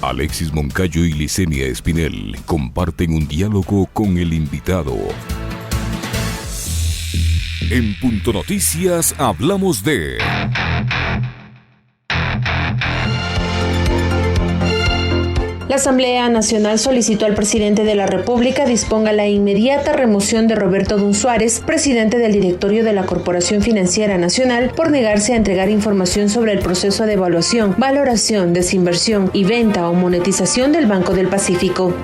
Alexis Moncayo y Licenia Espinel comparten un diálogo con el invitado. En Punto Noticias hablamos de... La Asamblea Nacional solicitó al presidente de la República disponga la inmediata remoción de Roberto Dun Suárez, presidente del directorio de la Corporación Financiera Nacional, por negarse a entregar información sobre el proceso de evaluación, valoración, desinversión y venta o monetización del Banco del Pacífico.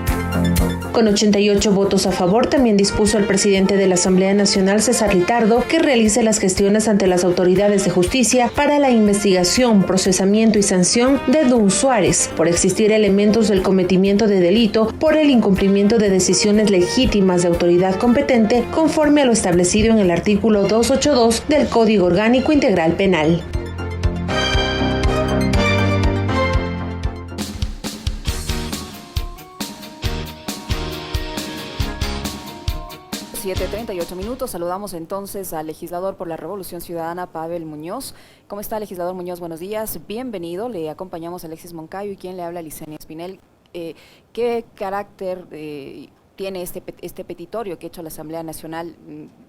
Con 88 votos a favor, también dispuso al presidente de la Asamblea Nacional, César Litardo, que realice las gestiones ante las autoridades de justicia para la investigación, procesamiento y sanción de Dun Suárez por existir elementos del cometimiento de delito por el incumplimiento de decisiones legítimas de autoridad competente conforme a lo establecido en el artículo 282 del Código Orgánico Integral Penal. 7:38. Saludamos entonces al legislador por la Revolución Ciudadana, Pavel Muñoz. ¿Cómo está, legislador Muñoz? Buenos días, bienvenido. Le acompañamos a Alexis Moncayo y quien le habla, Licenia Espinel. ¿Qué carácter tiene este petitorio que ha hecho la Asamblea Nacional?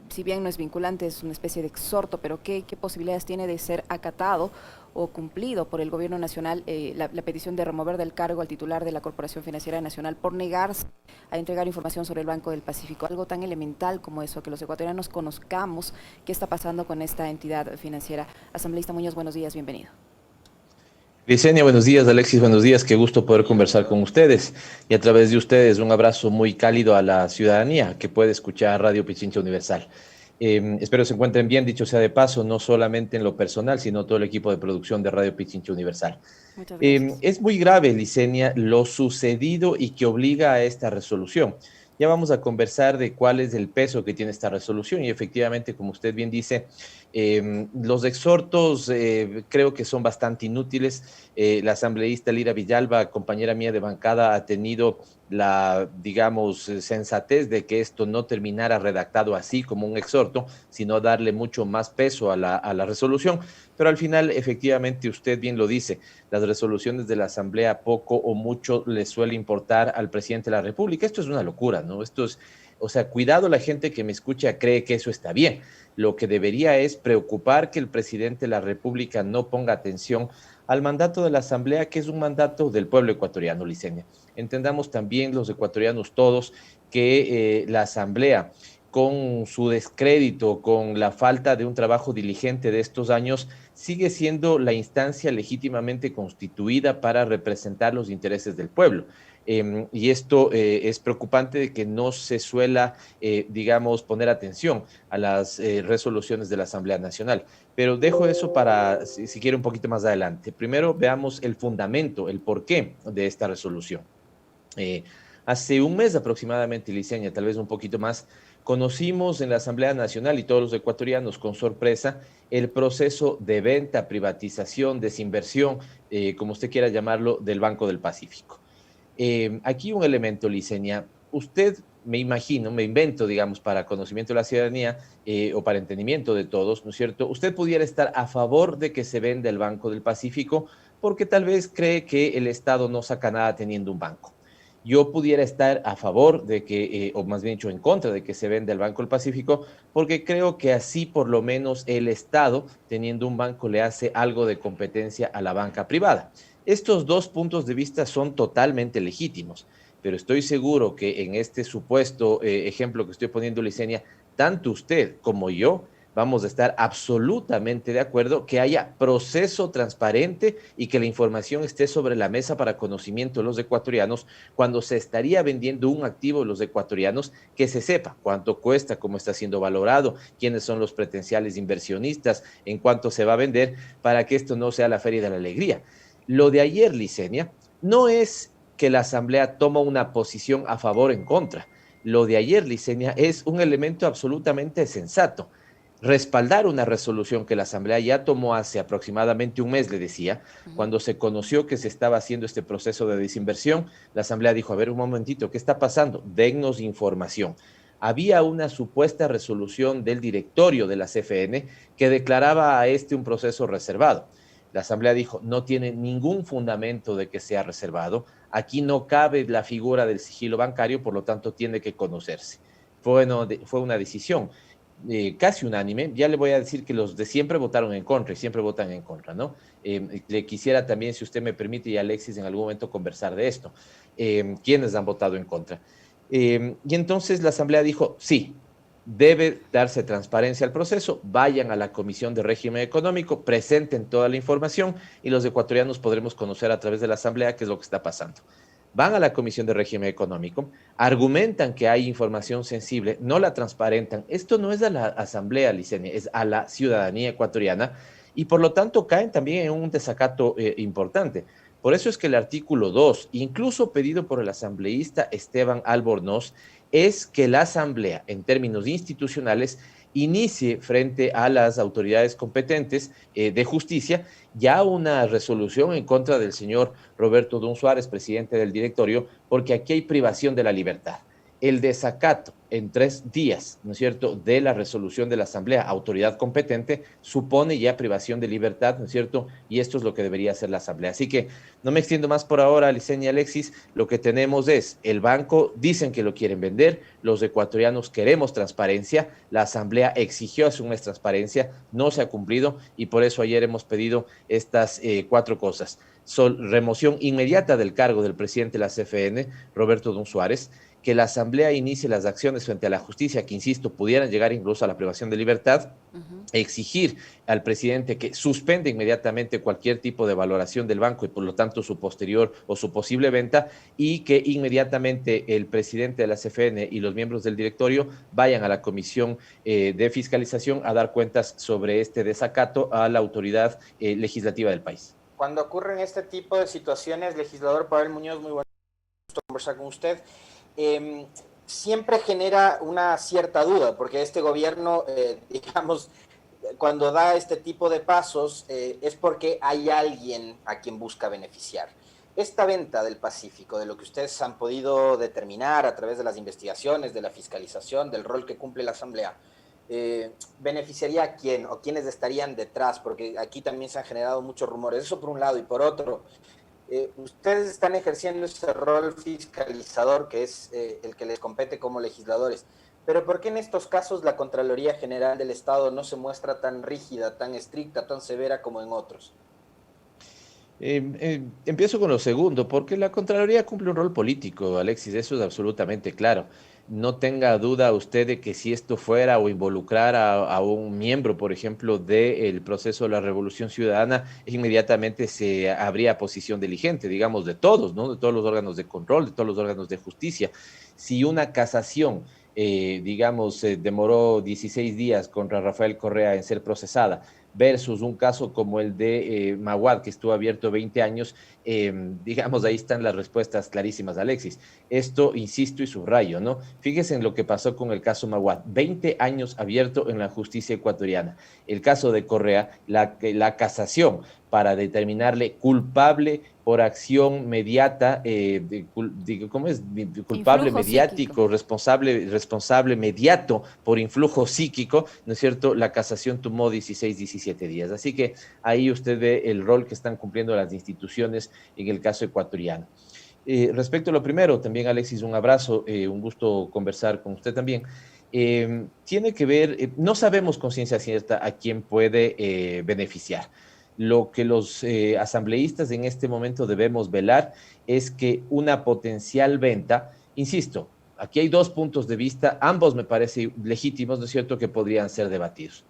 Si bien no es vinculante, es una especie de exhorto, pero ¿qué posibilidades tiene de ser acatado o cumplido por el Gobierno Nacional la petición de remover del cargo al titular de la Corporación Financiera Nacional por negarse a entregar información sobre el Banco del Pacífico? Algo tan elemental como eso, que los ecuatorianos conozcamos qué está pasando con esta entidad financiera. Asambleísta Muñoz, buenos días, bienvenido. Licenia, buenos días. Alexis, buenos días. Qué gusto poder conversar con ustedes. Y a través de ustedes, un abrazo muy cálido a la ciudadanía que puede escuchar Radio Pichincha Universal. Espero se encuentren bien, dicho sea de paso, no solamente en lo personal, sino todo el equipo de producción de Radio Pichincha Universal. Es muy grave, Licenia, lo sucedido y que obliga a esta resolución. Ya vamos a conversar de cuál es el peso que tiene esta resolución y efectivamente, como usted bien dice, los exhortos creo que son bastante inútiles. La asambleísta Lira Villalba, compañera mía de bancada, ha tenido la, digamos, sensatez de que esto no terminara redactado así como un exhorto, sino darle mucho más peso a la resolución. Pero al final, efectivamente, usted bien lo dice, las resoluciones de la Asamblea poco o mucho le suele importar al presidente de la República. Esto es una locura, ¿no? Esto es, o sea, cuidado, la gente que me escucha cree que eso está bien. Lo que debería es preocupar que el presidente de la República no ponga atención al mandato de la Asamblea, que es un mandato del pueblo ecuatoriano, Licenia. Entendamos también los ecuatorianos todos que la Asamblea, con su descrédito, con la falta de un trabajo diligente de estos años, sigue siendo la instancia legítimamente constituida para representar los intereses del pueblo. Y esto es preocupante de que no se suela, digamos, poner atención a las resoluciones de la Asamblea Nacional. Pero dejo eso para, si quiere, un poquito más adelante. Primero veamos el fundamento, el porqué de esta resolución. Hace un mes aproximadamente, Licenia, tal vez un poquito más, conocimos en la Asamblea Nacional y todos los ecuatorianos con sorpresa el proceso de venta, privatización, desinversión, como usted quiera llamarlo, del Banco del Pacífico. Aquí un elemento, Licenia, usted, me imagino, me invento, digamos, para conocimiento de la ciudadanía o para entendimiento de todos, ¿no es cierto? Usted pudiera estar a favor de que se venda el Banco del Pacífico porque tal vez cree que el Estado no saca nada teniendo un banco. Yo pudiera estar a favor de que, o más bien dicho, en contra de que se venda el Banco del Pacífico, porque creo que así por lo menos el Estado, teniendo un banco, le hace algo de competencia a la banca privada. Estos dos puntos de vista son totalmente legítimos, pero estoy seguro que en este supuesto ejemplo que estoy poniendo, Licenia, tanto usted como yo vamos a estar absolutamente de acuerdo que haya proceso transparente y que la información esté sobre la mesa para conocimiento de los ecuatorianos cuando se estaría vendiendo un activo de los ecuatorianos, que se sepa cuánto cuesta, cómo está siendo valorado, quiénes son los potenciales inversionistas, en cuánto se va a vender, para que esto no sea la feria de la alegría. Lo de ayer, Licenia, no es que la Asamblea toma una posición a favor o en contra. Lo de ayer, Licenia, es un elemento absolutamente sensato. Respaldar una resolución que la Asamblea ya tomó hace aproximadamente un mes, le decía, cuando se conoció que se estaba haciendo este proceso de desinversión, la Asamblea dijo, a ver, un momentito, ¿qué está pasando? Dennos información. Había una supuesta resolución del directorio de la CFN que declaraba a este un proceso reservado. La Asamblea dijo, no tiene ningún fundamento de que sea reservado, aquí no cabe la figura del sigilo bancario, por lo tanto tiene que conocerse. Fue una decisión casi unánime. Ya le voy a decir que los de siempre votaron en contra y siempre votan en contra, ¿no? Le quisiera también, si usted me permite, y Alexis, en algún momento conversar de esto. ¿Quiénes han votado en contra? Y entonces la Asamblea dijo, sí, debe darse transparencia al proceso, vayan a la Comisión de Régimen Económico, presenten toda la información y los ecuatorianos podremos conocer a través de la Asamblea qué es lo que está pasando. Van a la Comisión de Régimen Económico, argumentan que hay información sensible, no la transparentan. Esto no es a la Asamblea, Licenia, es a la ciudadanía ecuatoriana y por lo tanto caen también en un desacato importante. Por eso es que el artículo 2, incluso pedido por el asambleísta Esteban Albornoz, es que la Asamblea, en términos institucionales, inicie frente a las autoridades competentes de justicia ya una resolución en contra del señor Roberto Dun Suárez, presidente del directorio, porque aquí hay privación de la libertad. El desacato en 3 días, ¿no es cierto?, de la resolución de la Asamblea, autoridad competente, supone ya privación de libertad, ¿no es cierto?, y esto es lo que debería hacer la Asamblea. Así que no me extiendo más por ahora, Licenia y Alexis, lo que tenemos es, el banco dicen que lo quieren vender, los ecuatorianos queremos transparencia, la Asamblea exigió hace un mes transparencia, no se ha cumplido, y por eso ayer hemos pedido estas 4 cosas. Remoción inmediata del cargo del presidente de la CFN, Roberto Dun Suárez, que la Asamblea inicie las acciones frente a la justicia, que, insisto, pudieran llegar incluso a la privación de libertad, exigir al presidente que suspenda inmediatamente cualquier tipo de valoración del banco y, por lo tanto, su posterior o su posible venta, y que inmediatamente el presidente de la CFN y los miembros del directorio vayan a la Comisión de Fiscalización a dar cuentas sobre este desacato a la autoridad legislativa del país. Cuando ocurren este tipo de situaciones, legislador Pavel Muñoz, muy bueno conversar con usted. Siempre genera una cierta duda, porque este gobierno, digamos, cuando da este tipo de pasos, es porque hay alguien a quien busca beneficiar. Esta venta del Pacífico, de lo que ustedes han podido determinar a través de las investigaciones, de la fiscalización, del rol que cumple la Asamblea, ¿beneficiaría a quién o quiénes estarían detrás? Porque aquí también se han generado muchos rumores. Eso por un lado, y por otro, ustedes están ejerciendo ese rol fiscalizador que es el que les compete como legisladores, pero ¿por qué en estos casos la Contraloría General del Estado no se muestra tan rígida, tan estricta, tan severa como en otros? Empiezo con lo segundo, porque la Contraloría cumple un rol político, Alexis, eso es absolutamente claro. No tenga duda usted de que si esto fuera o involucrara a un miembro, por ejemplo, del proceso de la Revolución Ciudadana, inmediatamente se habría posición diligente, digamos, de todos, ¿no? De todos los órganos de control, de todos los órganos de justicia. Si una casación, digamos, demoró 16 días contra Rafael Correa en ser procesada, versus un caso como el de Maguad, que estuvo abierto 20 años, digamos, ahí están las respuestas clarísimas, Alexis. Esto, insisto y subrayo, ¿no? Fíjese en lo que pasó con el caso Maguad, 20 años abierto en la justicia ecuatoriana. El caso de Correa, la casación para determinarle culpable por acción mediata, ¿cómo es? Culpable Influjo mediático, responsable mediato por influjo psíquico, ¿no es cierto? La casación tomó 17 días. Así que ahí usted ve el rol que están cumpliendo las instituciones en el caso ecuatoriano. Respecto a lo primero, también Alexis, un abrazo, un gusto conversar con usted también. Tiene que ver, no sabemos con ciencia cierta a quién puede beneficiar. Lo que los asambleístas en este momento debemos velar es que una potencial venta, insisto, aquí hay 2 puntos de vista, ambos me parecen legítimos, ¿no es cierto?, que podrían ser debatidos.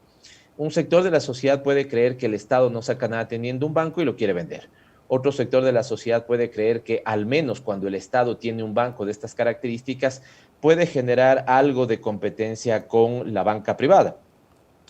Un sector de la sociedad puede creer que el Estado no saca nada teniendo un banco y lo quiere vender. Otro sector de la sociedad puede creer que al menos cuando el Estado tiene un banco de estas características, puede generar algo de competencia con la banca privada.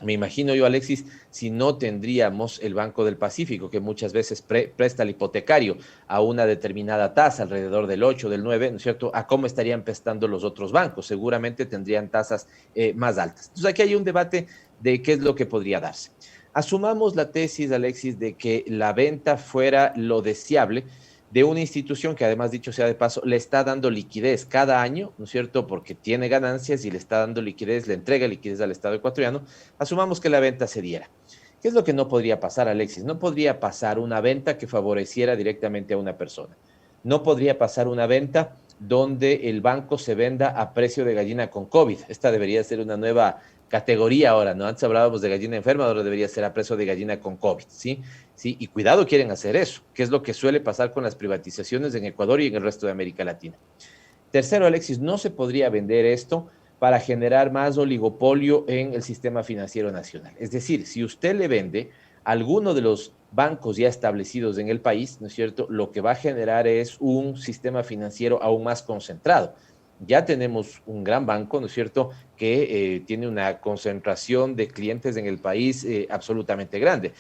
Me imagino yo, Alexis, si no tendríamos el Banco del Pacífico, que muchas veces presta el hipotecario a una determinada tasa, alrededor del 8, del 9, ¿no es cierto?, a cómo estarían prestando los otros bancos. Seguramente tendrían tasas más altas. Entonces aquí hay un debate de qué es lo que podría darse. Asumamos la tesis, Alexis, de que la venta fuera lo deseable de una institución que, además, dicho sea de paso, le está dando liquidez cada año, ¿no es cierto?, porque tiene ganancias y le está dando liquidez, le entrega liquidez al Estado ecuatoriano. Asumamos que la venta se diera. ¿Qué es lo que no podría pasar, Alexis? No podría pasar una venta que favoreciera directamente a una persona. No podría pasar una venta donde el banco se venda a precio de gallina con COVID. Esta debería ser una nueva categoría ahora, ¿no? Antes hablábamos de gallina enferma, ahora debería ser a precio de gallina con COVID, ¿sí? Sí, y cuidado, quieren hacer eso, que es lo que suele pasar con las privatizaciones en Ecuador y en el resto de América Latina. Tercero, Alexis, no se podría vender esto para generar más oligopolio en el sistema financiero nacional. Es decir, si usted le vende a alguno de los bancos ya establecidos en el país, ¿no es cierto? Lo que va a generar es un sistema financiero aún más concentrado. Ya tenemos un gran banco, ¿no es cierto?, que tiene una concentración de clientes en el país absolutamente grande.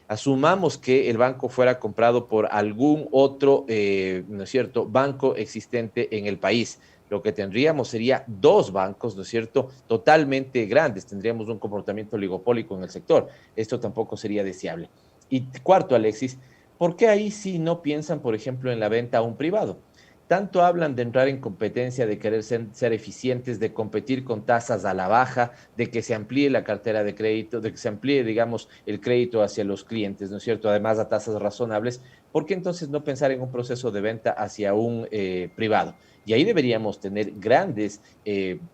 Asumamos que el banco fuera comprado por algún otro, ¿no es cierto?, banco existente en el país. Lo que tendríamos sería dos bancos, ¿no es cierto?, totalmente grandes. Tendríamos un comportamiento oligopólico en el sector. Esto tampoco sería deseable. Y cuarto, Alexis, ¿por qué ahí sí no piensan, por ejemplo, en la venta a un privado? Tanto hablan de entrar en competencia, de querer ser eficientes, de competir con tasas a la baja, de que se amplíe la cartera de crédito, de que se amplíe, digamos, el crédito hacia los clientes, ¿no es cierto? Además, a tasas razonables. ¿Por qué entonces no pensar en un proceso de venta hacia un privado? Y ahí deberíamos tener grandes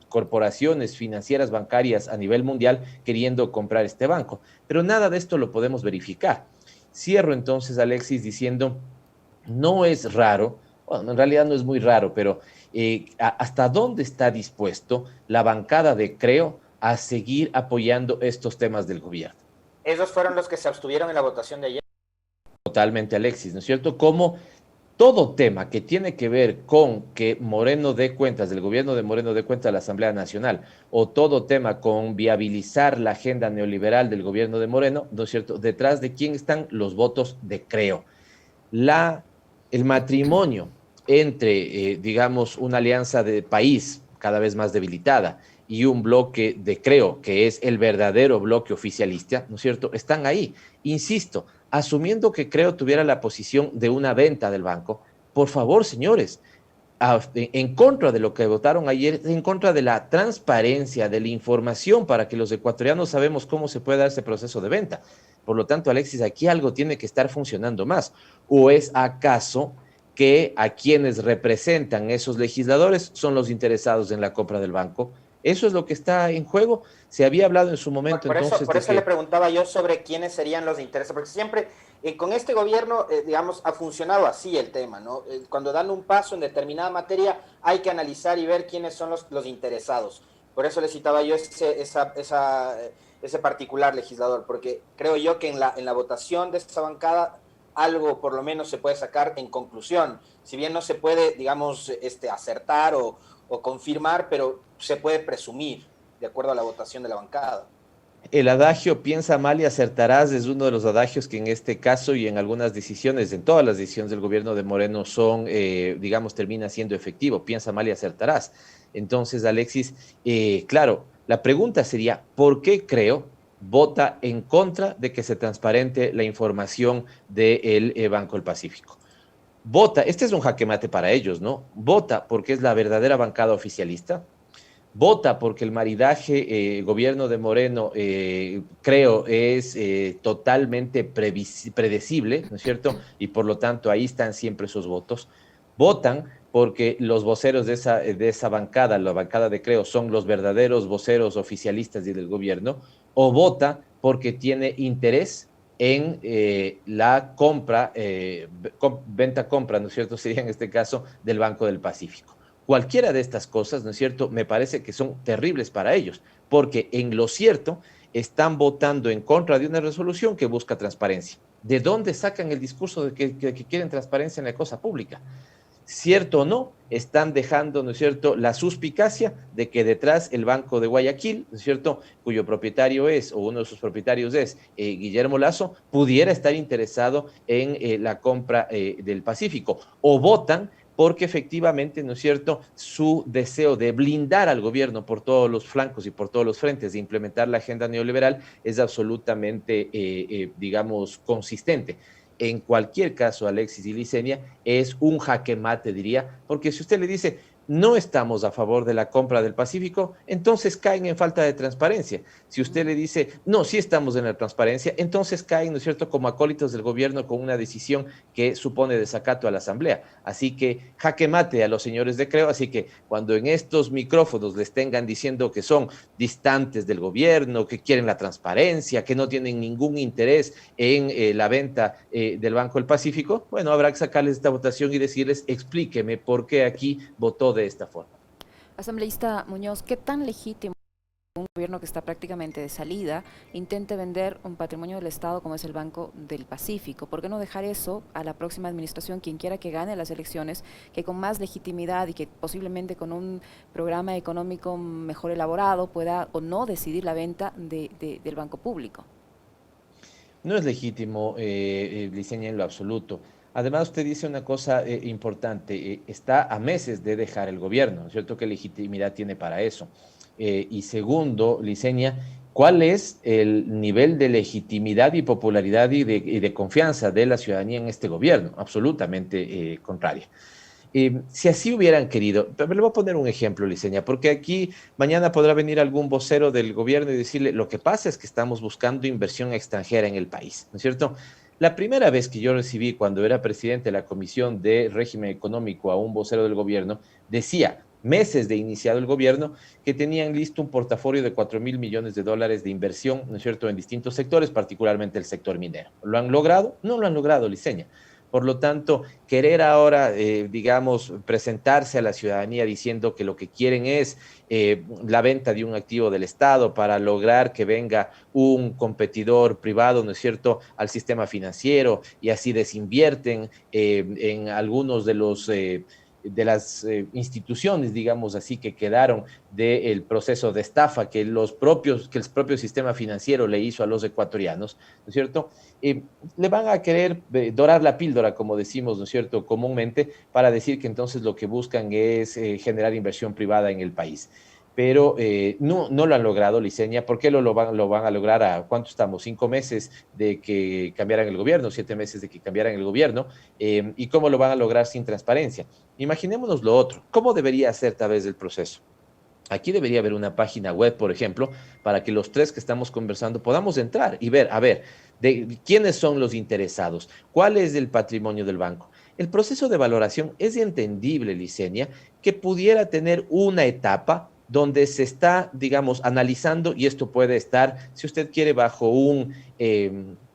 corporaciones financieras bancarias a nivel mundial queriendo comprar este banco. Pero nada de esto lo podemos verificar. Cierro entonces, Alexis, diciendo, no es raro, bueno, en realidad no es muy raro, pero ¿hasta dónde está dispuesto la bancada de Creo a seguir apoyando estos temas del gobierno? Esos fueron los que se abstuvieron en la votación de ayer. Totalmente, Alexis, ¿no es cierto? Como todo tema que tiene que ver con que Moreno dé cuentas, del gobierno de Moreno dé cuenta a la Asamblea Nacional, o todo tema con viabilizar la agenda neoliberal del gobierno de Moreno, ¿no es cierto? Detrás de quién están los votos de Creo. El matrimonio entre, digamos, una alianza de país cada vez más debilitada y un bloque de Creo, que es el verdadero bloque oficialista, ¿no es cierto?, están ahí. Insisto, asumiendo que Creo tuviera la posición de una venta del banco, por favor, señores, en contra de lo que votaron ayer, en contra de la transparencia, de la información, para que los ecuatorianos sabemos cómo se puede dar ese proceso de venta. Por lo tanto, Alexis, aquí algo tiene que estar funcionando más. ¿O es acaso que a quienes representan esos legisladores son los interesados en la compra del banco? Eso es lo que está en juego. Se había hablado en su momento, entonces. Por eso le preguntaba yo sobre quiénes serían los intereses, porque siempre con este gobierno, digamos, ha funcionado así el tema, ¿no? Cuando dan un paso en determinada materia, hay que analizar y ver quiénes son los interesados. Por eso le citaba yo ese particular legislador, porque creo yo que en la votación de esta bancada algo por lo menos se puede sacar en conclusión. Si bien no se puede, digamos, acertar o confirmar, pero se puede presumir de acuerdo a la votación de la bancada. El adagio piensa mal y acertarás es uno de los adagios que en este caso y en algunas decisiones, en todas las decisiones del gobierno de Moreno son, digamos, termina siendo efectivo. Piensa mal y acertarás. Entonces, Alexis, claro, la pregunta sería, ¿por qué Creo vota en contra de que se transparente la información del Banco del Pacífico? Vota, este es un jaque mate para ellos, ¿no? Vota porque es la verdadera bancada oficialista. Vota porque el maridaje gobierno de Moreno, Creo, es totalmente predecible, ¿no es cierto? Y por lo tanto ahí están siempre esos votos. Votan porque los voceros de esa bancada, la bancada de Creo, son los verdaderos voceros oficialistas del gobierno, o vota porque tiene interés en la compra, venta-compra, ¿no es cierto? Sería en este caso del Banco del Pacífico. Cualquiera de estas cosas, ¿no es cierto?, me parece que son terribles para ellos, porque en lo cierto están votando en contra de una resolución que busca transparencia. ¿De dónde sacan el discurso de que quieren transparencia en la cosa pública? Cierto o no, están dejando, ¿no es cierto?, la suspicacia de que detrás el Banco de Guayaquil, ¿no es cierto?, cuyo propietario es, o uno de sus propietarios es Guillermo Lasso, pudiera estar interesado en la compra del Pacífico. O votan porque efectivamente, ¿no es cierto?, su deseo de blindar al gobierno por todos los flancos y por todos los frentes, de implementar la agenda neoliberal, es absolutamente, digamos, consistente. En cualquier caso, Alexis y Licenia, es un jaque mate, diría, porque si usted le dice, no estamos a favor de la compra del Pacífico, entonces caen en falta de transparencia. Si usted le dice, no, sí estamos en la transparencia, entonces caen, ¿no es cierto?, como acólitos del gobierno con una decisión que supone desacato a la Asamblea. Así que jaque mate a los señores de Creo, así que cuando en estos micrófonos les tengan diciendo que son distantes del gobierno, que quieren la transparencia, que no tienen ningún interés en la venta del Banco del Pacífico, bueno, habrá que sacarles esta votación y decirles, explíqueme por qué aquí votó de esta forma. Asambleísta Muñoz, ¿qué tan legítimo un gobierno que está prácticamente de salida intente vender un patrimonio del Estado como es el Banco del Pacífico? ¿Por qué no dejar eso a la próxima administración, quien quiera que gane las elecciones, que con más legitimidad y que posiblemente con un programa económico mejor elaborado pueda o no decidir la venta del banco público? No es legítimo, Liceña, en lo absoluto. Además, usted dice una cosa importante, está a meses de dejar el gobierno, ¿no es cierto? ¿Qué legitimidad tiene para eso? Y segundo, Liceña, ¿cuál es el nivel de legitimidad y popularidad y de confianza de la ciudadanía en este gobierno? Absolutamente contraria. Si así hubieran querido, pero le voy a poner un ejemplo, Liceña, porque aquí mañana podrá venir algún vocero del gobierno y decirle, lo que pasa es que estamos buscando inversión extranjera en el país, ¿no es cierto? La primera vez que yo recibí, cuando era presidente de la Comisión de Régimen Económico, a un vocero del gobierno, decía, meses de iniciado el gobierno, que tenían listo un portafolio de 4.000 millones de dólares de inversión, ¿no es cierto?, en distintos sectores, particularmente el sector minero. ¿Lo han logrado? No lo han logrado, Liceña. Por lo tanto, querer ahora, digamos, presentarse a la ciudadanía diciendo que lo que quieren es la venta de un activo del Estado para lograr que venga un competidor privado, ¿no es cierto?, al sistema financiero y así desinvierten en algunos de las instituciones, digamos así, que quedaron del proceso de estafa que el propio sistema financiero le hizo a los ecuatorianos, ¿no es cierto? Le van a querer dorar la píldora, como decimos, ¿no es cierto?, comúnmente, para decir que entonces lo que buscan es generar inversión privada en el país. Pero no lo han logrado, Liceña. ¿Por qué lo van a lograr a cuánto estamos? 5 meses de que cambiaran el gobierno, 7 meses de que cambiaran el gobierno, y cómo lo van a lograr sin transparencia. Imaginémonos lo otro. ¿Cómo debería ser tal vez el proceso? Aquí debería haber una página web, por ejemplo, para que los tres que estamos conversando podamos entrar y ver, a ver, de quiénes son los interesados, cuál es el patrimonio del banco. El proceso de valoración es entendible, Licenia, que pudiera tener una etapa donde se está, digamos, analizando, y esto puede estar, si usted quiere, bajo un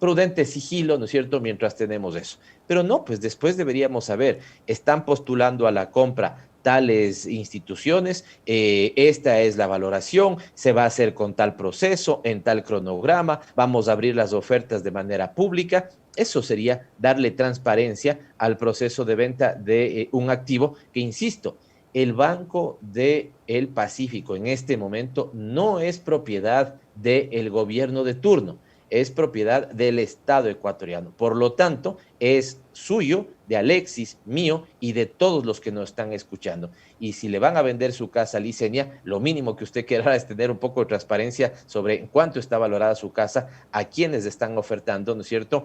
prudente sigilo, ¿no es cierto?, mientras tenemos eso. Pero no, pues después deberíamos saber, están postulando a la compra tales instituciones, esta es la valoración, se va a hacer con tal proceso, en tal cronograma, vamos a abrir las ofertas de manera pública. Eso sería darle transparencia al proceso de venta de un activo que, insisto, el Banco del Pacífico en este momento no es propiedad del gobierno de turno, es propiedad del Estado ecuatoriano. Por lo tanto, es suyo, de Alexis, mío y de todos los que nos están escuchando. Y si le van a vender su casa a Licenia, lo mínimo que usted querrá es tener un poco de transparencia sobre en cuánto está valorada su casa, a quiénes están ofertando, ¿no es cierto?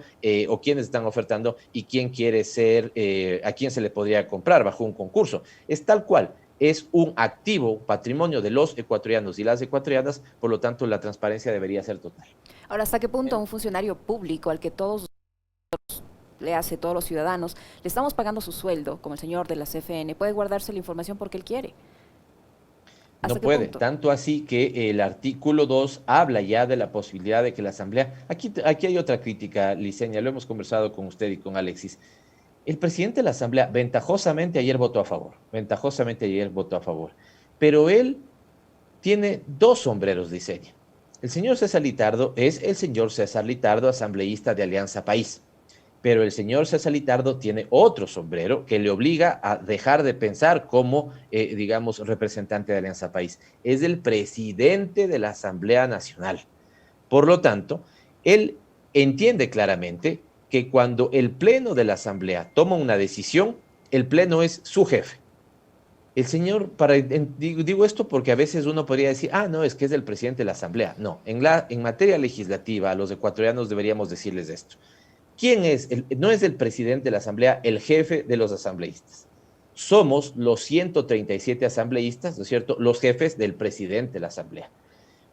O quiénes están ofertando y quién quiere ser, a quién se le podría comprar bajo un concurso. Es tal cual. Es un activo, patrimonio de los ecuatorianos y las ecuatorianas, por lo tanto la transparencia debería ser total. Ahora, ¿hasta qué punto un funcionario público al que todos le hace todos los ciudadanos, le estamos pagando su sueldo, como el señor de la CFN, puede guardarse la información porque él quiere? No puede, tanto así que el artículo 2 habla ya de la posibilidad de que la Asamblea, aquí hay otra crítica, Licenia, lo hemos conversado con usted y con Alexis. El presidente de la Asamblea ventajosamente ayer votó a favor, pero él tiene dos sombreros, Licenia. El señor César Litardo es el señor César Litardo, asambleísta de Alianza País. Pero el señor César Litardo tiene otro sombrero que le obliga a dejar de pensar como, digamos, representante de Alianza País. Es el presidente de la Asamblea Nacional. Por lo tanto, él entiende claramente que cuando el Pleno de la Asamblea toma una decisión, el Pleno es su jefe. El señor, digo esto porque a veces uno podría decir, no, es que es el presidente de la Asamblea. No, en materia legislativa, a los ecuatorianos deberíamos decirles esto. ¿Quién es? No es el presidente de la Asamblea el jefe de los asambleístas. somos los 137 asambleístas, ¿no es cierto?, los jefes del presidente de la Asamblea.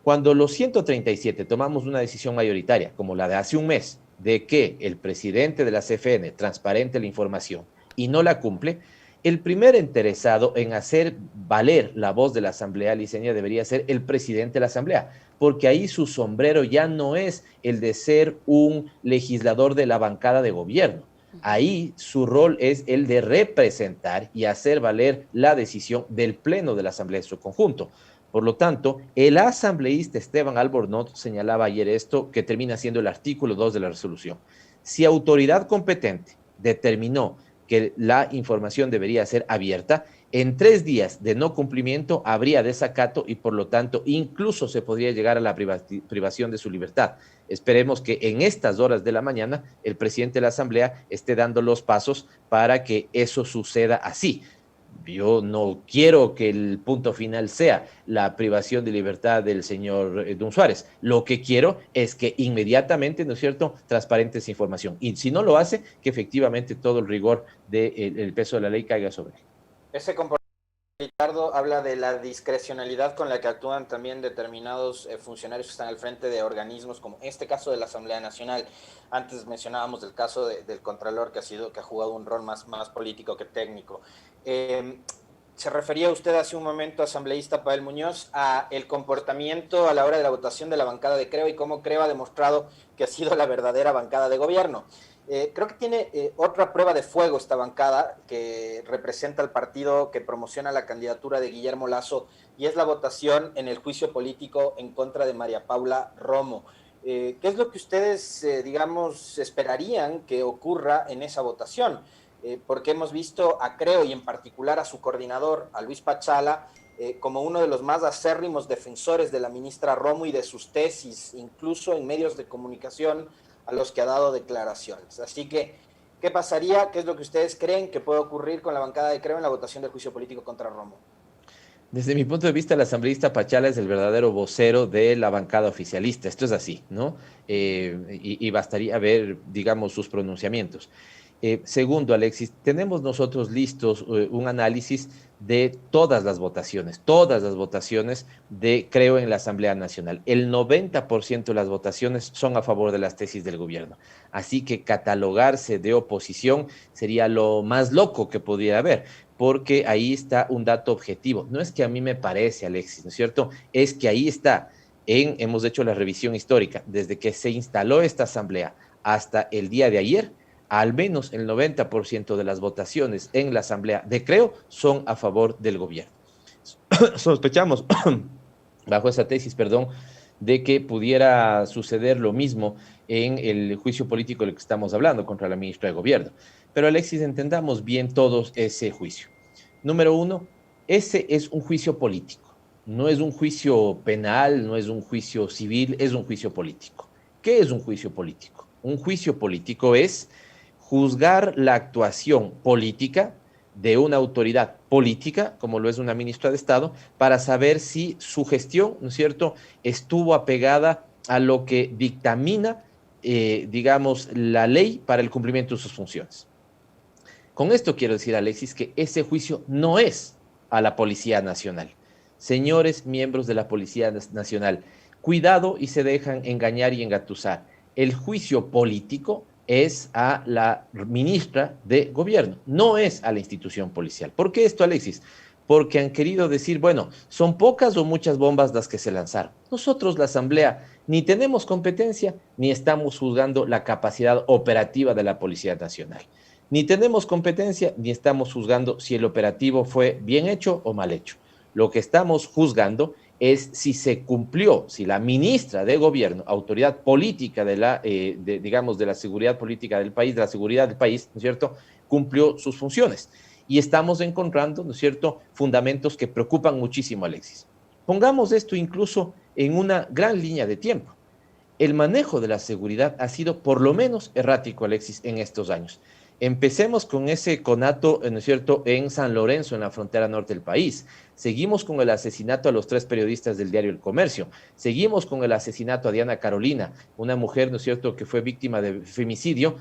Cuando los 137 tomamos una decisión mayoritaria, como la de hace un mes, de que el presidente de la CFN transparente la información y no la cumple, el primer interesado en hacer valer la voz de la Asamblea liceña debería ser el presidente de la Asamblea, porque ahí su sombrero ya no es el de ser un legislador de la bancada de gobierno. Ahí su rol es el de representar y hacer valer la decisión del Pleno de la Asamblea en su conjunto. Por lo tanto, el asambleísta Esteban Albornoz señalaba ayer esto, que termina siendo el artículo 2 de la resolución. Si autoridad competente determinó que la información debería ser abierta, en 3 días de no cumplimiento habría desacato y por lo tanto incluso se podría llegar a la privación de su libertad. Esperemos que en estas horas de la mañana el presidente de la Asamblea esté dando los pasos para que eso suceda así. Yo no quiero que el punto final sea la privación de libertad del señor Dun Suárez. Lo que quiero es que inmediatamente, ¿no es cierto?, transparente esa información. Y si no lo hace, que efectivamente todo el rigor del peso de la ley caiga sobre él. Ese comportamiento, Ricardo, habla de la discrecionalidad con la que actúan también determinados funcionarios que están al frente de organismos, como este caso de la Asamblea Nacional. Antes mencionábamos el caso del Contralor, que ha jugado un rol más político que técnico. Se refería usted hace un momento, asambleísta Pavel Muñoz, a el comportamiento a la hora de la votación de la bancada de Creo y cómo Creo ha demostrado que ha sido la verdadera bancada de gobierno. Creo que tiene otra prueba de fuego esta bancada que representa al partido que promociona la candidatura de Guillermo Lasso, y es la votación en el juicio político en contra de María Paula Romo. ¿Qué es lo que ustedes, digamos, esperarían que ocurra en esa votación? Porque hemos visto a Creo y en particular a su coordinador, a Luis Pachala, como uno de los más acérrimos defensores de la ministra Romo y de sus tesis, incluso en medios de comunicación a los que ha dado declaraciones. Así que, ¿qué pasaría? ¿Qué es lo que ustedes creen que puede ocurrir con la bancada de Creo en la votación del juicio político contra Romo? Desde mi punto de vista, el asambleísta Pachala es el verdadero vocero de la bancada oficialista. Esto es así, ¿no? Y bastaría ver, digamos, sus pronunciamientos. Segundo, Alexis, tenemos nosotros listos un análisis de todas las votaciones de Creo en la Asamblea Nacional. El 90% de las votaciones son a favor de las tesis del gobierno. Así que catalogarse de oposición sería lo más loco que pudiera haber, porque ahí está un dato objetivo. No es que a mí me parece, Alexis, ¿no es cierto? Es que ahí está, hemos hecho la revisión histórica, desde que se instaló esta asamblea hasta el día de ayer, al menos el 90% de las votaciones en la asamblea de Creo son a favor del gobierno. Sospechamos, bajo esa tesis, de que pudiera suceder lo mismo en el juicio político del que estamos hablando contra la ministra de Gobierno. Pero, Alexis, entendamos bien todos ese juicio. Número uno, ese es un juicio político. No es un juicio penal, no es un juicio civil, es un juicio político. ¿Qué es un juicio político? Un juicio político es juzgar la actuación política de una autoridad política, como lo es una ministra de Estado, para saber si su gestión, ¿no es cierto?, estuvo apegada a lo que dictamina, digamos, la ley para el cumplimiento de sus funciones. Con esto quiero decir, Alexis, que ese juicio no es a la Policía Nacional. Señores miembros de la Policía Nacional, cuidado y se dejan engañar y engatusar. El juicio político es a la ministra de Gobierno, no es a la institución policial. ¿Por qué esto, Alexis? Porque han querido decir, bueno, son pocas o muchas bombas las que se lanzaron. Nosotros, la Asamblea, ni tenemos competencia, ni estamos juzgando la capacidad operativa de la Policía Nacional. Ni tenemos competencia, ni estamos juzgando si el operativo fue bien hecho o mal hecho. Lo que estamos juzgando es si se cumplió, si la ministra de Gobierno, autoridad política de la seguridad política del país, de la seguridad del país, ¿no es cierto?, cumplió sus funciones. Y estamos encontrando, ¿no es cierto?, fundamentos que preocupan muchísimo, Alexis. Pongamos esto incluso en una gran línea de tiempo. El manejo de la seguridad ha sido por lo menos errático, Alexis, en estos años. Empecemos con ese conato, ¿no es cierto?, en San Lorenzo, en la frontera norte del país. seguimos con el asesinato a los 3 periodistas del diario El Comercio, seguimos con el asesinato a Diana Carolina, una mujer, ¿no es cierto?, que fue víctima de femicidio,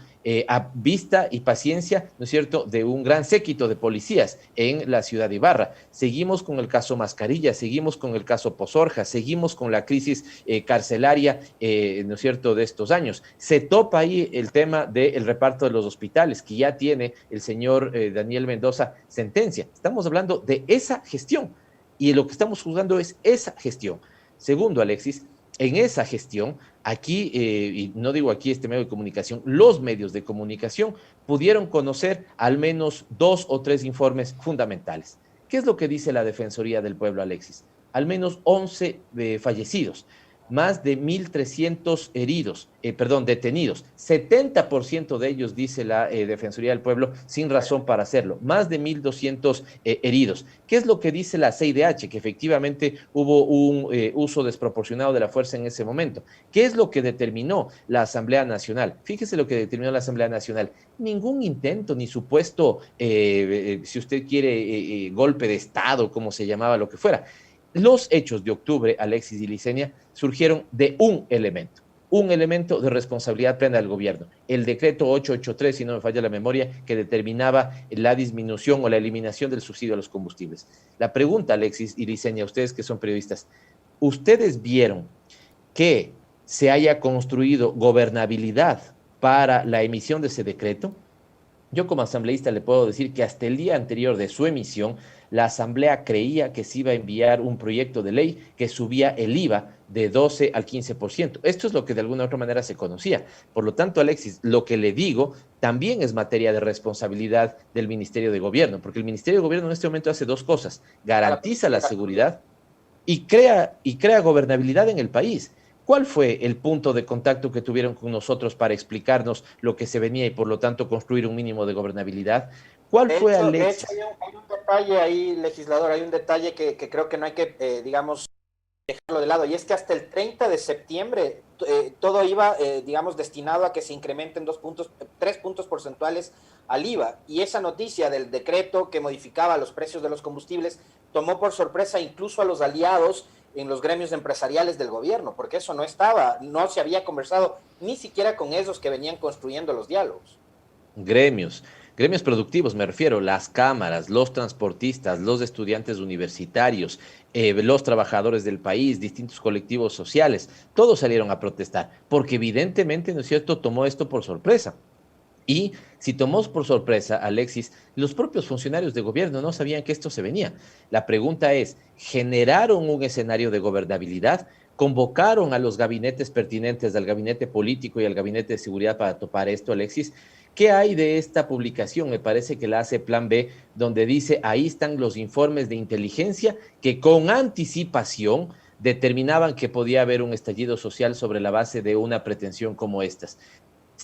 a vista y paciencia, ¿no es cierto?, de un gran séquito de policías en la ciudad de Ibarra. Seguimos con el caso Mascarilla, seguimos con el caso Pozorja, seguimos con la crisis carcelaria, ¿no es cierto?, de estos años. Se topa ahí el tema del reparto de los hospitales, que ya tiene el señor Daniel Mendoza sentencia. Estamos hablando de esa gestión y lo que estamos juzgando es esa gestión. Segundo, Alexis, en esa gestión, aquí, y no digo aquí este medio de comunicación, los medios de comunicación pudieron conocer al menos 2 o 3 informes fundamentales. ¿Qué es lo que dice la Defensoría del Pueblo, Alexis? Al menos 11 fallecidos, más de 1.300 detenidos, 70% de ellos, dice la Defensoría del Pueblo, sin razón para hacerlo, más de 1.200 heridos. ¿Qué es lo que dice la CIDH? Que efectivamente hubo un uso desproporcionado de la fuerza en ese momento. ¿Qué es lo que determinó la Asamblea Nacional? Fíjese lo que determinó la Asamblea Nacional. Ningún intento, ni supuesto, si usted quiere, golpe de Estado, como se llamaba, lo que fuera. Los hechos de octubre, Alexis y Licenia, surgieron de un elemento de responsabilidad plena del gobierno, el decreto 883, si no me falla la memoria, que determinaba la disminución o la eliminación del subsidio a los combustibles. La pregunta, Alexis y Licenia, ustedes que son periodistas, ¿ustedes vieron que se haya construido gobernabilidad para la emisión de ese decreto? Yo como asambleísta le puedo decir que hasta el día anterior de su emisión, la Asamblea creía que se iba a enviar un proyecto de ley que subía el IVA de 12 al 15%. Esto es lo que de alguna u otra manera se conocía. Por lo tanto, Alexis, lo que le digo también es materia de responsabilidad del Ministerio de Gobierno, porque el Ministerio de Gobierno en este momento hace 2 cosas: garantiza la seguridad y crea gobernabilidad en el país. ¿Cuál fue el punto de contacto que tuvieron con nosotros para explicarnos lo que se venía y por lo tanto construir un mínimo de gobernabilidad? ¿Cuál fue, Alexis? De hecho, hay un detalle ahí, legislador, hay un detalle que creo que no hay que, digamos, dejarlo de lado, y es que hasta el 30 de septiembre todo iba, digamos, destinado a que se incrementen 3 puntos porcentuales al IVA, y esa noticia del decreto que modificaba los precios de los combustibles tomó por sorpresa incluso a los aliados en los gremios empresariales del gobierno, porque eso no se había conversado ni siquiera con esos que venían construyendo los diálogos. Gremios productivos, me refiero, las cámaras, los transportistas, los estudiantes universitarios, los trabajadores del país, distintos colectivos sociales, todos salieron a protestar, porque evidentemente, ¿no es cierto?, tomó esto por sorpresa. Y si tomó por sorpresa, Alexis, los propios funcionarios de gobierno no sabían que esto se venía. La pregunta es, ¿generaron un escenario de gobernabilidad? ¿Convocaron a los gabinetes pertinentes, al gabinete político y al gabinete de seguridad para topar esto, Alexis? ¿Qué hay de esta publicación? Me parece que la hace Plan B, donde dice, ahí están los informes de inteligencia que con anticipación determinaban que podía haber un estallido social sobre la base de una pretensión como estas.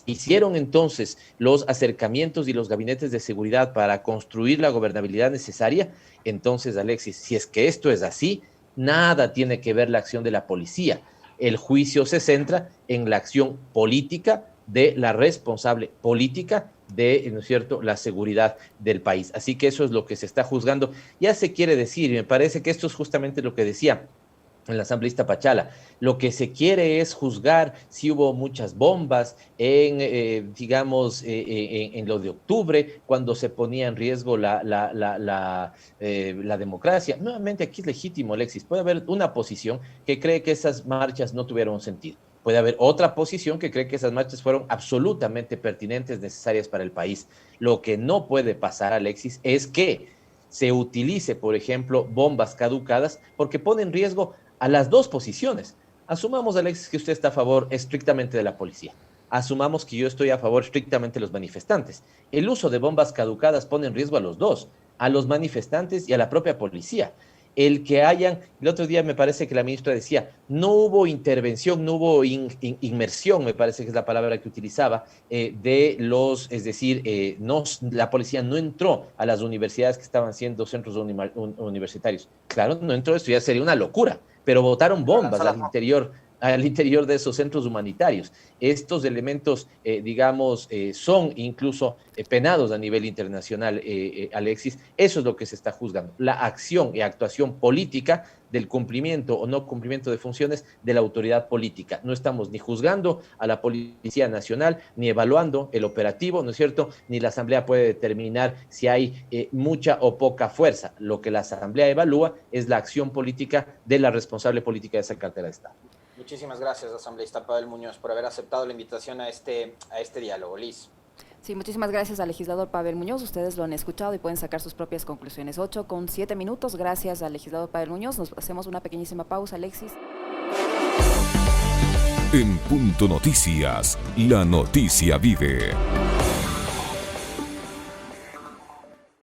Hicieron entonces los acercamientos y los gabinetes de seguridad para construir la gobernabilidad necesaria. Entonces, Alexis, si es que esto es así, nada tiene que ver la acción de la policía. El juicio se centra en la acción política de la responsable política de, ¿no es cierto?, la seguridad del país. Así que eso es lo que se está juzgando. Ya se quiere decir, y me parece que esto es justamente lo que decía el asambleísta Pachala, lo que se quiere es juzgar si hubo muchas bombas en lo de octubre, cuando se ponía en riesgo la democracia. Nuevamente aquí es legítimo, Alexis. Puede haber una posición que cree que esas marchas no tuvieron sentido. Puede haber otra posición que cree que esas marchas fueron absolutamente pertinentes, necesarias para el país. Lo que no puede pasar, Alexis, es que se utilice, por ejemplo, bombas caducadas porque pone en riesgo a las 2 posiciones. Asumamos, Alexis, que usted está a favor estrictamente de la policía. Asumamos que yo estoy a favor estrictamente de los manifestantes. El uso de bombas caducadas pone en riesgo a los 2, a los manifestantes y a la propia policía. El otro día me parece que la ministra decía, no hubo intervención, no hubo inmersión, me parece que es la palabra que utilizaba, la policía no entró a las universidades que estaban siendo centros universitarios. Claro, no entró, esto ya sería una locura, pero botaron bombas al interior al interior de esos centros humanitarios. Estos elementos, son incluso penados a nivel internacional, Alexis. Eso es lo que se está juzgando, la acción y actuación política del cumplimiento o no cumplimiento de funciones de la autoridad política. No estamos ni juzgando a la Policía Nacional, ni evaluando el operativo, ¿no es cierto? Ni la Asamblea puede determinar si hay mucha o poca fuerza. Lo que la Asamblea evalúa es la acción política de la responsable política de esa cartera de Estado. Muchísimas gracias, asambleísta Pavel Muñoz, por haber aceptado la invitación a este diálogo. Liz. Sí, muchísimas gracias al legislador Pavel Muñoz. Ustedes lo han escuchado y pueden sacar sus propias conclusiones. 8:07. Gracias al legislador Pavel Muñoz. Nos hacemos una pequeñísima pausa, Alexis. En Punto Noticias, la noticia vive.